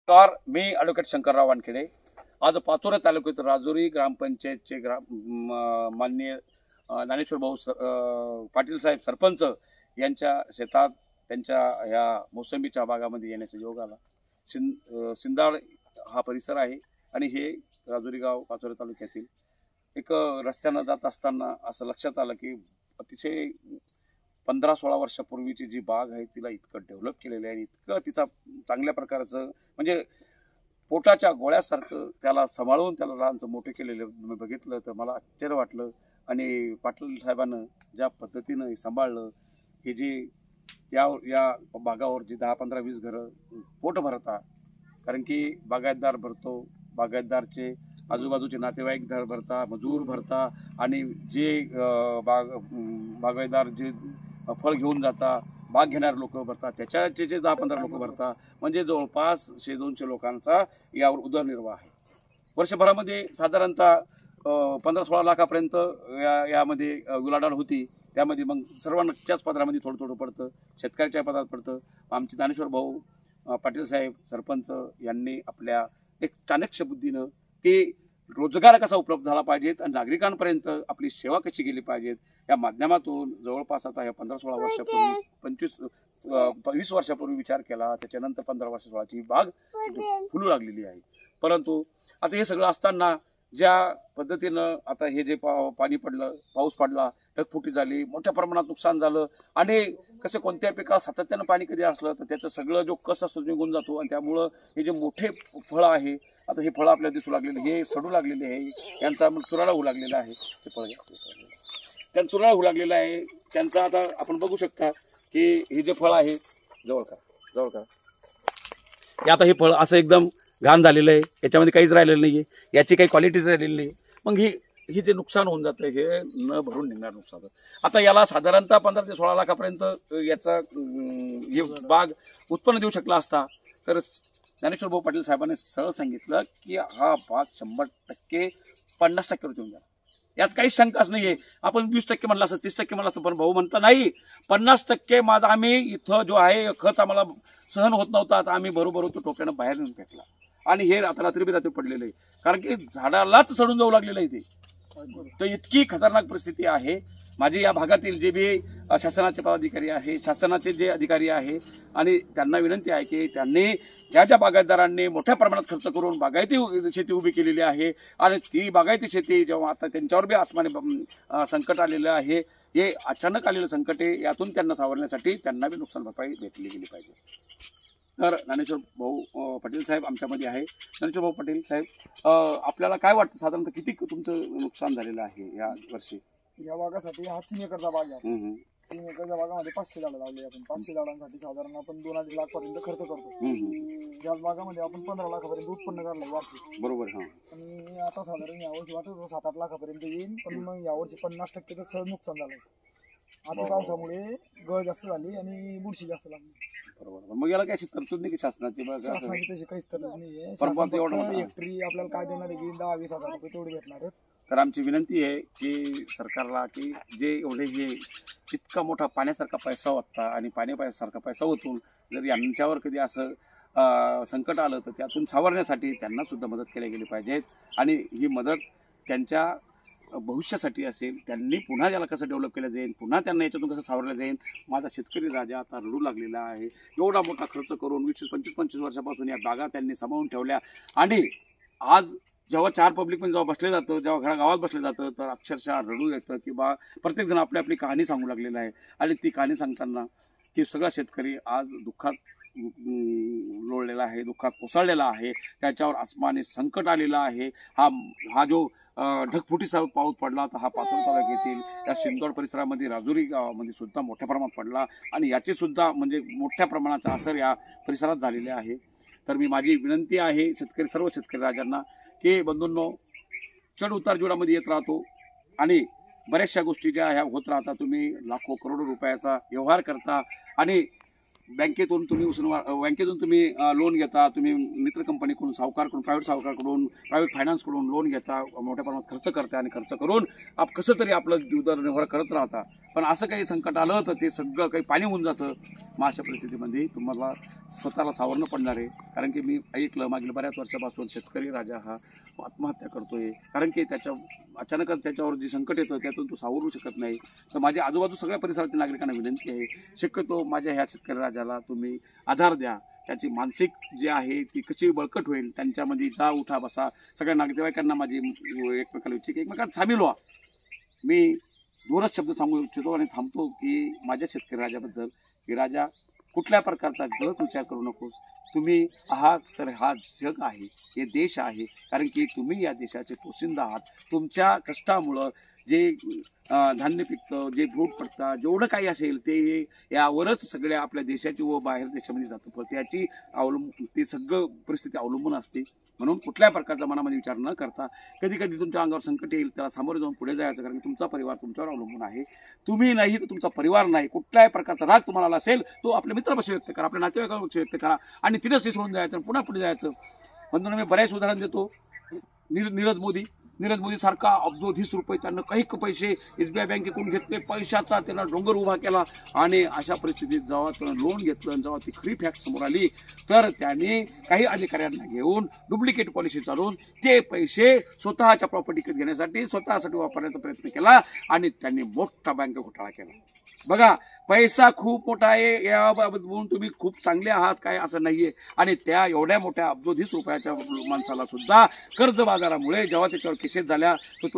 नमस्कार, मी ॲडव्होकेट शंकरराव वानखेडे. आज पाचोरा तालुक्यात राजुरी ग्रामपंचायतचे माननीय ज्ञानेश्वर भाऊ पाटील साहेब सरपंच यांच्या शेतात त्यांच्या ह्या मोसंबीच्या बागामध्ये येण्याचा योग आला. सिंदाळ हा परिसर आहे आणि हे राजुरी गाव पाचोरा तालुक्यातील एक रस्त्यानं जात असताना असं लक्षात आलं की अतिशय 15-16 वर्षापूर्वीची जी बाग आहे तिला इतकं डेव्हलप केलेलं आहे आणि इतकं तिचा चांगल्या प्रकारचं म्हणजे पोटाच्या गोळ्यासारखं त्याला सांभाळून त्याला लहानचं मोठे केलेलं मी बघितलं तर मला आश्चर्य वाटलं. आणि पाटील साहेबांनं ज्या पद्धतीनं हे सांभाळलं, हे जे या बागावर जी 10-15-20 घरं पोट भरतात, कारण की बागायतदार भरतो, बागायतदारचे आजूबाजूचे नातेवाईक भरता, मजूर भरता आणि जे बागायतदार जे फळ घेऊन जाता, बाग घेणारे लोक भरतात, त्याच्याचे जे 10-15 लोक भरतात, म्हणजे जवळपास 100-200 लोकांचा यावर उदरनिर्वाह आहे. वर्षभरामध्ये साधारणतः 15-16 लाखापर्यंत यामध्ये उलाढाल होती. त्यामध्ये मग सर्वांच्याच पदरामध्ये थोडं थोडं पडतं, शेतकऱ्याच्या पदात पडतं. आमचे ज्ञानेश्वर भाऊ पाटील साहेब सरपंच यांनी आपल्या एक चाणक्य बुद्धीनं की रोजगार कसा उपलब्ध झाला पाहिजेत आणि नागरिकांपर्यंत आपली सेवा कशी गेली पाहिजेत या माध्यमातून जवळपास आता या 15-16 वर्षापूर्वी 20 वर्षापूर्वी विचार केला. त्याच्यानंतर 15 वर्षाची बाग फुलू लागलेली आहे. परंतु आता हे सगळं असताना ज्या पद्धतीनं आता हे जे पाणी पडलं, पाऊस पडला, ढगफुटी झाली, मोठ्या प्रमाणात नुकसान झालं आणि कसं कोणत्या पिकाला सातत्यानं पाणी कधी असलं तर त्याचं सगळं जो कस असतो निघून जातो आणि त्यामुळं हे जे मोठे फळं आहे, आता हे फळं आपल्याला दिसू लागलेले, हे सडू लागलेले आहे, यांचा मग चुराडा होऊ लागलेला आहे. ते फळ त्यांचा चुराडा होऊ लागलेला आहे. त्यांचा आता आपण बघू शकता की हे जे फळ आहे, जवळ करा हे आता हे फळ असं एकदम घाण झालेलं आहे, याच्यामध्ये काहीच राहिलेलं नाहीये, याची काही क्वालिटीच राहिलेली नाही. मग ही जे नुकसान होऊन जातं हे न भरून निघणार नुकसान. आता याला साधारणतः 15 ते 16 लाखापर्यंत याचा हे बाग उत्पन्न देऊ शकला असता तर ज्ञानेश्वर भाऊ पाटील साहेबांनी सरळ सांगितलं की हा बाग 100% 50% येऊन जाणार, यात काहीच शंकाच नाहीये. आपण 20% म्हणलं असं, 30% म्हणलं असं, पण भाऊ म्हणता नाही 50% माझा आम्ही इथं जो आहे खच आम्हाला सहन होत नव्हता, आता आम्ही बरोबर तो टोप्यानं बाहेर नेऊन फेकला आणि हे आता रात्री पडलेलं आहे, कारण की झाडालाच सडून जाऊ लागलेलं आहे ते. तर इतकी खतरनाक परिस्थिती आहे. माझी या भागातील जे बी शासनाचे पदाधिकारी आहे, शासनाचे जे अधिकारी आहे, आणि त्यांना विनंती आहे की त्यांनी ज्या बागायतदारांनी मोठ्या प्रमाणात खर्च करून बागायती शेती उभी केलेली आहे आणि ती बागायती शेती जेव्हा आता त्यांच्यावर बी आसमानी संकट आलेलं आहे, हे अचानक आलेलं संकट आहे, यातून त्यांना सावरण्यासाठी त्यांना बी नुकसान भरपाई भेटली गेली पाहिजे. तर ज्ञानेश्वर भाऊ पाटील साहेब आमच्यामध्ये आहे. ज्ञानेश्वर भाऊ पाटील साहेब, आपल्याला काय वाटतं साधारणतः किती तुमचं नुकसान झालेलं आहे या वर्षी? या बागासाठी हा 3 एकरचा बाग आहे. 3 एकरच्या बागामध्ये 500 झाडं लावली. आपण 500 झाडांसाठी साधारण आपण 2-2.5 लाख पर्यंत खर्च करतो. त्याच बागामध्ये आपण 15 लाखापर्यंत उत्पन्न काढलंय वार्षिक. बरोबर. आणि आता साधारण यावर्षी वाटत 7-8 लाखापर्यंत येईल, पण मग यावर्षी 50% तर सहज नुकसान झालंय. आता पावसामुळे गळ जास्त झाली आणि बुरशी जास्त लागली. बरोबर. मग याला काही तरतूद नाही की शासनाची? शासनाची तशी काहीच तरतूद नाहीये. हेक्टरी आपल्याला काय देणार आहे की 10-20 हजार रुपये तेवढे भेटणार आहेत. तर आमची विनंती आहे की सरकारला की जे एवढे हे इतका मोठा पाण्यासारखा पैसा होता आणि पाण्यासारखा पैसा होतून जर यांच्यावर कधी असं संकट आलं तर त्यातून सावरण्यासाठी त्यांना सुद्धा मदत केली गेली पाहिजे आणि ही मदत त्यांच्या भविष्यासाठी असेल. त्यांनी पुन्हा याला कसं डेव्हलप केलं जाईल, पुन्हा त्यांना याच्यातून कसं सावरलं जाईल. माझा शेतकरी राजा आता रडू लागलेला आहे. एवढा मोठा खर्च करून 20-25 वर्षापासून या बागा त्यांनी सांभाळून ठेवल्या आणि आज जेव्हा 4 पब्लिकमध्ये जेव्हा बसले जातं, जेव्हा गावात बसलं जातं तर अक्षरशः रडू येतं की बा प्रत्येकजण आपली आपली कहाणी सांगू लागलेला आहे. आणि ती कहाणी सांगताना की सगळा शेतकरी आज दुःखात लोळलेला आहे, दुःखात कोसळलेला आहे, त्याच्यावर आसमानी संकट आलेलं आहे. हा जो ढगफुटीचा पाऊस पडला तर हा पाचोरा तालुक्यातील या सिंदोड परिसरामध्ये राजुरी गावामध्ये सुद्धा मोठ्या प्रमाणात पडला आणि याचे सुद्धा म्हणजे मोठ्या प्रमाणाचा असर या परिसरात झालेले आहे. तर मी माझी विनंती आहे सर्व शेतकरी राजांना की बंधूंनो, चढ उतार जीवनामध्ये येत राहतो आणि बऱ्याचशा गोष्टी ज्या ह्या होत राहतात. तुम्ही लाखो करोडो रुपयाचा व्यवहार करता आणि बँकेतून तुम्ही लोन घेता, तुम्ही मित्र कंपनीकडून, सावकारकडून, प्रायव्हेट सावकारकडून, प्रायव्हेट फायनान्सकडून लोन घेता, मोठ्या प्रमाणात खर्च करता आणि खर्च करून कसं तरी आपलं उदरनिर्वाह करत राहता. पण असं काही संकट आलं तर ते सगळं काही पाणी होऊन जातं. मग अशा परिस्थितीमध्ये तुम्हाला स्वतःला सावरणं पडणार आहे. कारण की मी ऐकलं मागील बऱ्याच वर्षापासून शेतकरी राजा हा आत्महत्या करतोय, कारण की अचानकच त्याच्यावर जे संकट येतं त्यातून तो सावरू शकत नाही. तर माझ्या आजूबाजू सगळ्या परिसरातील नागरिकांना विनंती आहे, शक्यतो माझ्या ह्या शेतकरी राजाला तुम्ही आधार द्या. त्याची मानसिक जी आहे ती कशी बळकट होईल, त्यांच्यामध्ये जा उठा बसा. सगळ्या नागरिकांना माझी एकमेकाला इच्छिक एकमेकांत सामील व्हा. मी दोनच शब्द सांगू इच्छितो आणि थांबतो की माझ्या शेतकरी राजाबद्दल की राजा, कुठल्या प्रकारचा गलत विचार करू नकोस. तुम्ही आहात तर हा जग आहे, हे देश आहे. कारण की तुम्ही या देशाचे पोशिंदा आहात. तुमच्या कष्टामुळं जे धान्य पिकतं, जे फ्रूट पडतात, जेवढं काही असेल ते यावरच सगळ्या आपल्या देशाची व बाहेर देशामध्ये जातं. पण त्याची ती सगळं परिस्थिती अवलंबून असते. म्हणून कुठल्या प्रकारचा मनामध्ये विचार न करता कधी कधी तुमच्या अंगावर संकट येईल, त्याला सामोरे जाऊन पुढे जायचं. कारण की तुमचा परिवार तुमच्यावर अवलंबून आहे. तुम्ही नाही तर तुमचा परिवार नाही. कुठल्याही प्रकारचा राग तुम्हाला आला असेल तो आपल्या मित्रापाशी व्यक्त करा, आपल्या नातेवाईकांपाशी व्यक्त करा आणि तिथेच विसरून जायचं, पुन्हा पुढे जायचं. म्हणून मी बऱ्याच उदाहरण देतो. नीरज मोदी सारखा अब्जोधीस रुपये त्यांना काही पैसे SBI बँकेकडून घेतले, पैशाचा त्यांना डोंगर उभा केला. आणि अशा परिस्थितीत जेव्हा त्यांना लोन घेतलं, जेव्हा ती खरी फॅक्ट समोर आली तर त्यांनी काही अधिकाऱ्यांना घेऊन डुप्लिकेट पॉलिसी चालवून ते पैसे स्वतःच्या प्रॉपर्टी घेण्यासाठी स्वतःसाठी वापरण्याचा प्रयत्न केला आणि त्यांनी मोठा बँक घोटाळा केला. बघा, पैसा खूप मोठा आहे याबाबत म्हणून तुम्ही खूप चांगले आहात काय असं नाहीये. आणि त्या एवढ्या मोठ्या अब्जोधीस रुपयाच्या माणसाला सुद्धा कर्ज बाजारामुळे जेव्हा त्याच्यावर केसेस झाल्या तर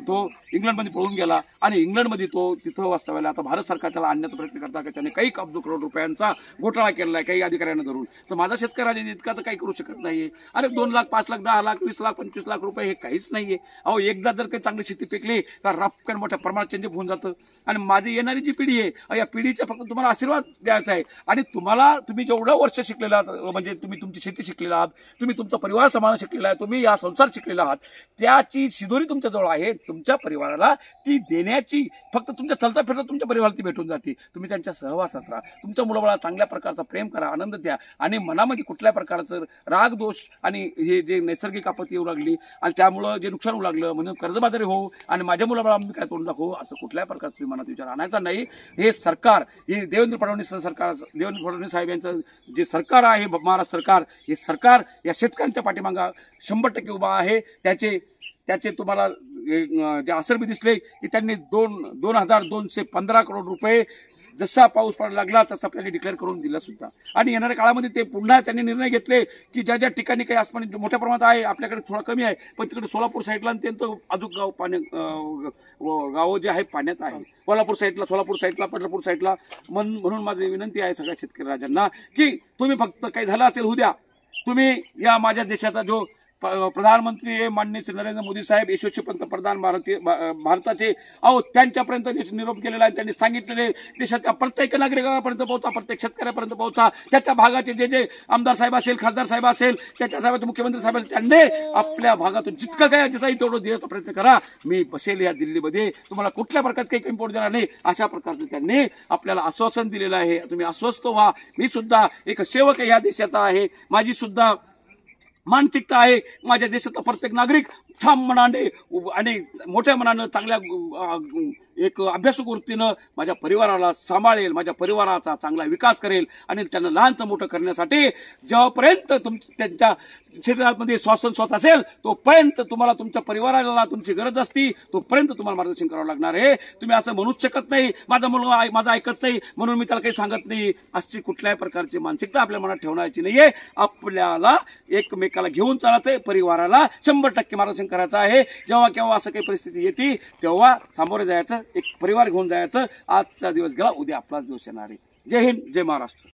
तो इंग्लंडमध्ये पळून गेला आणि इंग्लंडमध्ये तो तिथं वास्तव्याला. आता भारत सरकार त्याला आणण्याचा प्रयत्न करता की त्याने काही अब्ज करोड रुपयांचा घोटाळा केलेला आहे काही अधिकाऱ्यांना धरून. तर माझा शेतकऱ्याने इतका तर काही करू शकत नाहीये. अरे 2 लाख, 5 लाख, 10 लाख, 20 लाख, 25 लाख रुपये हे काहीच नाहीये. अहो, एकदा जर काही चांगली शेती पिकली तर रपकन मोठ्या प्रमाणात चेंज होऊन जातं. आणि माझी येणारी जी पिढी आहे या पिढीचा फक्त तुम्हाला आशीर्वाद द्यायचा आहे. आणि तुम्ही जेवढं वर्ष शिकलेला आहात, म्हणजे तुम्ही तुमची शेती शिकलेला आहात, तुम्ही तुमचा परिवार सांभाळणं शिकलेला आहे, तुम्ही या संसार शिकलेला आहात, त्याची शिदोरी तुमच्याजवळ आहे. तुमच्या परिवाराला ती देण्याची फक्त तुमच्या चलता फिरता तुमच्या परिवाराला ती भेटून जाते. तुम्ही त्यांच्या सहवासात राहा, तुमच्या मुलाबाळाला चांगल्या प्रकारचा प्रेम करा, आनंद द्या आणि मनामध्ये कुठल्या प्रकारचं राग दोष आणि हे जे नैसर्गिक आपत्ती येऊ लागली आणि त्यामुळं जे नुकसान होऊ लागलं म्हणून कर्जबाजारी होऊ आणि माझ्या मुलाबाळा मी काय तोंड दाखवू असं कुठल्याही प्रकारचा तुम्ही मनात विचार आणायचा नाही. हे सरकार, हे देवेंद्र फडणवीस साहेब यांचं जे सरकार आहे महाराष्ट्र सरकार, हे सरकार या शेतकऱ्यांच्या पाठीमागे 100% उभा आहे. त्याचे तुम्हाला जे असर बी दिसले की त्यांनी 2,215 करोड रुपये जसा पाऊस पडायला लागला तसा त्यांनी डिक्लेअर करून दिला सुद्धा. आणि येणाऱ्या काळामध्ये ते पुन्हा त्यांनी निर्णय घेतले की ज्या ज्या ठिकाणी काही आसपास मोठ्या प्रमाणात आहे, आपल्याकडे थोडा कमी आहे, पण तिकडे सोलापूर साईडला त्यांचं अजून गाव जे आहे पाण्यात आहे. सोलापूर साईडला पंढरपूर साईडला. म्हणून माझी विनंती आहे सगळ्या शेतकरी राजांना की तुम्ही फक्त काही झालं असेल उद्या, तुम्ही या माझ्या देशाचा जो प्रधानमंत्री माननीय श्री नरेंद्र मोदी साहेब, यशस्वी पंतप्रधान भारताचे, अहो त्यांच्यापर्यंत निरोप केलेला आहे. त्यांनी सांगितलेले देशाच्या प्रत्येक नागरिकापर्यंत पोहोचा, प्रत्येक शेतकऱ्यापर्यंत पोहोचा. त्या भागाचे जे आमदार साहेब असेल, खासदार साहेब असेल, त्या साहेब मुख्यमंत्री साहेब त्यांनी आपल्या भागातून जितकं काय देता येईल तेवढं देण्याचा प्रयत्न करा. मी बसेल या दिल्लीमध्ये, तुम्हाला कुठल्या प्रकारचं काही कमी पडू देणार नाही अशा प्रकारचं त्यांनी आपल्याला आश्वासन दिलेलं आहे. तुम्ही अस्वस्थ व्हा. मी सुद्धा एक सेवक या देशाचा आहे. माझी सुद्धा मानसिकता आहे. माझ्या देशातला प्रत्येक नागरिक ठाम मनाने आणि मोठ्या मनानं चांगल्या एक अभ्यासू वृत्तीनं माझ्या परिवाराला सांभाळेल, माझ्या परिवाराचा चांगला विकास करेल आणि त्यांना लहानचं मोठं करण्यासाठी जेव्हापर्यंत त्यांच्या शरीरामध्ये श्वासोच्छ्वास असेल तोपर्यंत तुम्हाला तुमच्या परिवाराला तुमची गरज असती, तोपर्यंत तुम्हाला मार्गदर्शन करावं लागणार आहे. तुम्ही असं म्हणूच शकत नाही माझा मुलगा माझं ऐकत नाही म्हणून मी त्याला काही सांगत नाही, अशी कुठल्याही प्रकारची मानसिकता आपल्या मनात ठेवण्याची नाहीये. आपल्याला एकमेकाला घेऊन चालायचंय, परिवाराला 100% मार्गदर्शन करायचं आहे. जेव्हा केव्हा असं काही परिस्थिती येते तेव्हा सामोरे जायचं, एक परिवार घेऊन जायचं. आजचा दिवस गेला, उद्या आपलाच दिवस येणार आहे. जय हिंद, जय महाराष्ट्र.